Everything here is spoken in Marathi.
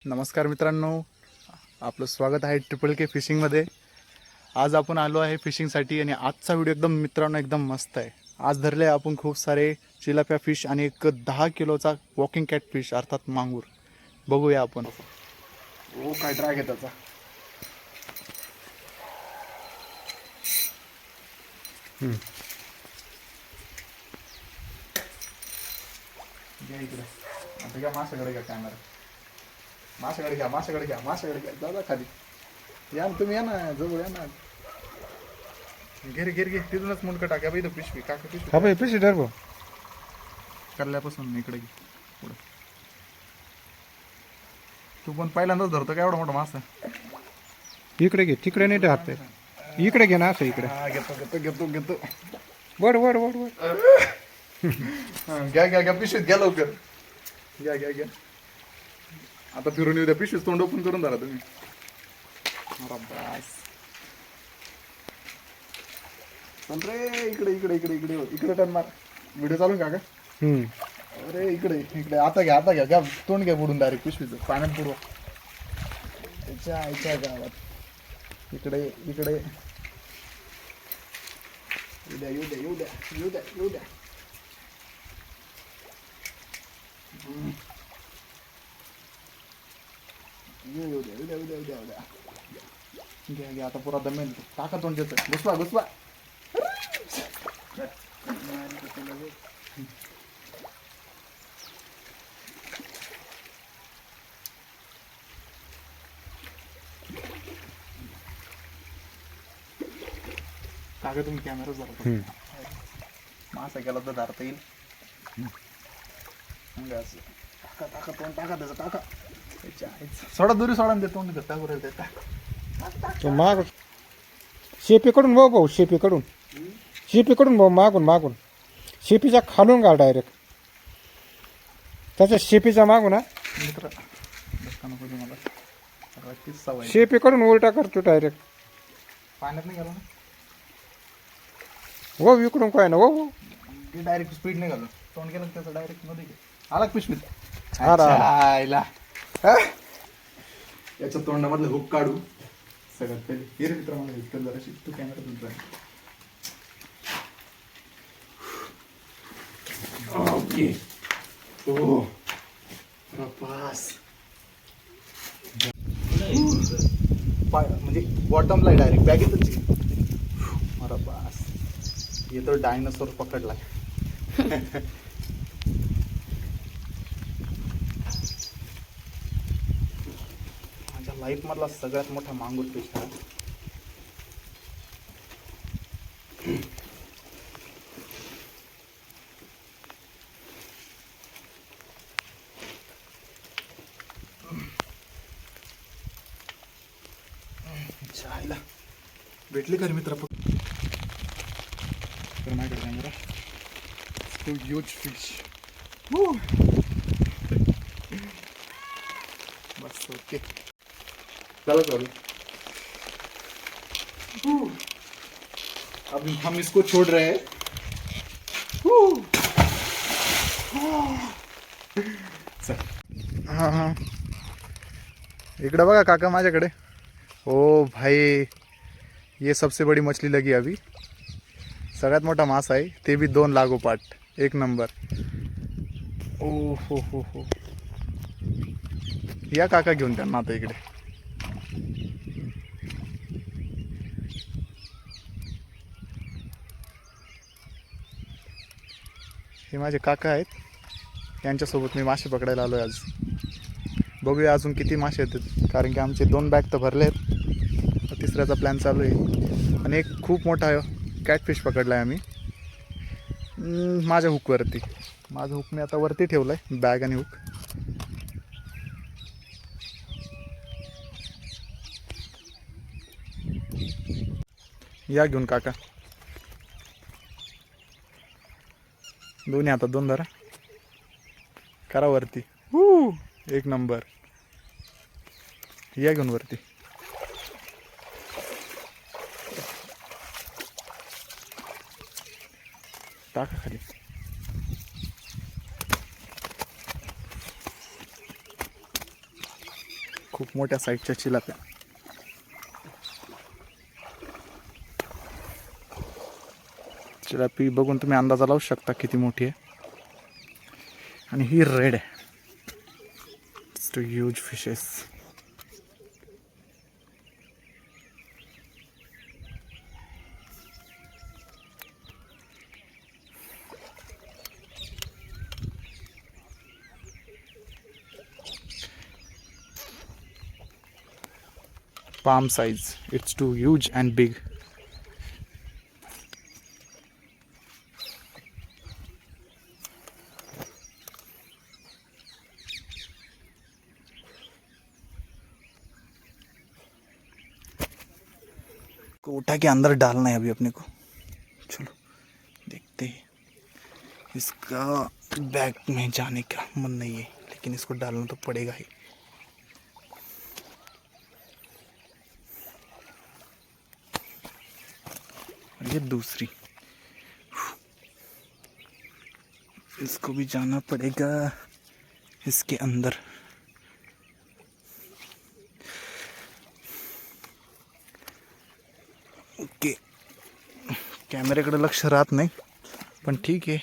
नमस्कार मित्रांनो, आपलं स्वागत आहे ट्रिपल के फिशिंगमध्ये. आज आपण आलो आहे फिशिंगसाठी आणि आजचा व्हिडिओ मित्रांनो एकदम मस्त आहे. आज धरले आपण खूप सारे चिलापिया फिश आणि एक 10 किलोचा वॉकिंग कॅट फिश अर्थात मांगूर. बघूया आपण. ओ काय ड्रॅग आहे त्याचा. घ्या इकडे. आता घ्या माशाकडे घ्या कॅमेरा. माशाकडे घ्या दादा खाली या ना तुम्ही, या ना जवळ या ना. घे तिथूनच मुंडकं टाका बाई. पिशवी काका पिशवी. हा भाई पिशवी धर भाऊ. करल्यापासून इकडे घे पुढे. तू पण पहिल्यांदाच धरतो का एवढा मोठा मासा? इकडे घे, तिकडे नाही धरते. इकडे घे ना, असं इकडे. हा घेतो. वर वर वर वर. घ्या पिशवीत घ्या लवकर. घ्या. आता फिरून येऊ द्या. पिशवीत तोंड ओपन करून धरा तुम्ही. चल रे इकडे टर्न मार. व्हिडिओ चालू का? अरे इकडे आता घ्या तोंड घ्या बुडून डायरेक्ट पिशवीचं पाण्यात पुरवा. त्याच्या गावात इकडे येऊ द्या. येऊ द्या. घ्या आता पुरा दमेल. टाका तोंड देत. घुसवा. काका तुम्ही कॅमेरा जरा मासा गेला तर धरता येईल. टाका तोंड टाका त्याचं टाका. सोडा दुरी सोडा ते तोंड टाकू राहील ते. तो माग शेपीकडून भाऊ शेपीकडून भाऊ मागून शेपीच्या खालून घाल डायरेक्ट. त्याच्या शेपीचा मागून हा मित्र नको मला सगळा किस्सा व्हायचा. शेपीकडून उलटा करतो डायरेक्ट. पाण्यात नाही गेला ना हो इकडून काय ना हो. डायरेक्ट स्पीड नाही घालून तोंड गेलं त्याचं डायरेक्ट मध्ये आला पिशवीत. आला. याच्या तोंडामधलं हुक काढू सगळ्यात पहिले. हे रे मित्र मला हेल्प जराशी. तू कॅमेरा तुझा ओके. ओ पास म्हणजे बॉटमला डायरेक्ट बॅगेतच. अरे बास हे तर डायनासोर पकडलाय. माझ्या लाईफ मधला सगळ्यात मोठा मांगूर फिश हा. चायला भेटली खरी मित्र. तर माझ्याकडे कॅमेरा. Huge fish. बस ओके चलो. अब हम इसको छोड़ रहे हैं. हाँ इकडे बघा काका माझ्याकडे. ओ भाई ये सबसे बड़ी मछली लगी अभी. सगळ्यात मोठा मासा आहे ते बी 2 लागोपाठ. एक नंबर. ओ हो या काका घेऊन त्यांना आता इकडे. हे माझे काका आहेत. यांच्यासोबत मी मासे पकडायला आलो आहे आज. बघूया अजून किती मासे येतात कारण की आमचे 2 बॅग तर भरले आहेत. तिसऱ्याचा प्लॅन चालू आहे. आणि एक खूप मोठा कॅटफिश पकडला आहे आम्ही माझ्या हुकवरती. माझं हुक मी आता वरती ठेवलं आहे. बॅग आणि हुक. या घेऊन काका. दोन्ही आता 2 धरा. करा वरती. एक नंबर. या घेऊन वरती. टाका खाली. खूप मोठ्या साईजच्या चिलाप्या. चिलापी बघून तुम्ही अंदाजा लावू शकता किती मोठी आहे. आणि ही रेड आहे. It's two huge fishes. Palm size. It's too huge and big. को उठा के अंदर डालना है अभी अपने को. चलो देखते हैं. इसका बैग में जाने का मन नहीं है, लेकिन इसको डालना तो पड़ेगा ही. ये दूसरी, इसको भी जाना पड़ेगा इसके अंदर. ओके, कॅमेऱ्याकडे लक्ष राहत नाही, पण ठीक आहे.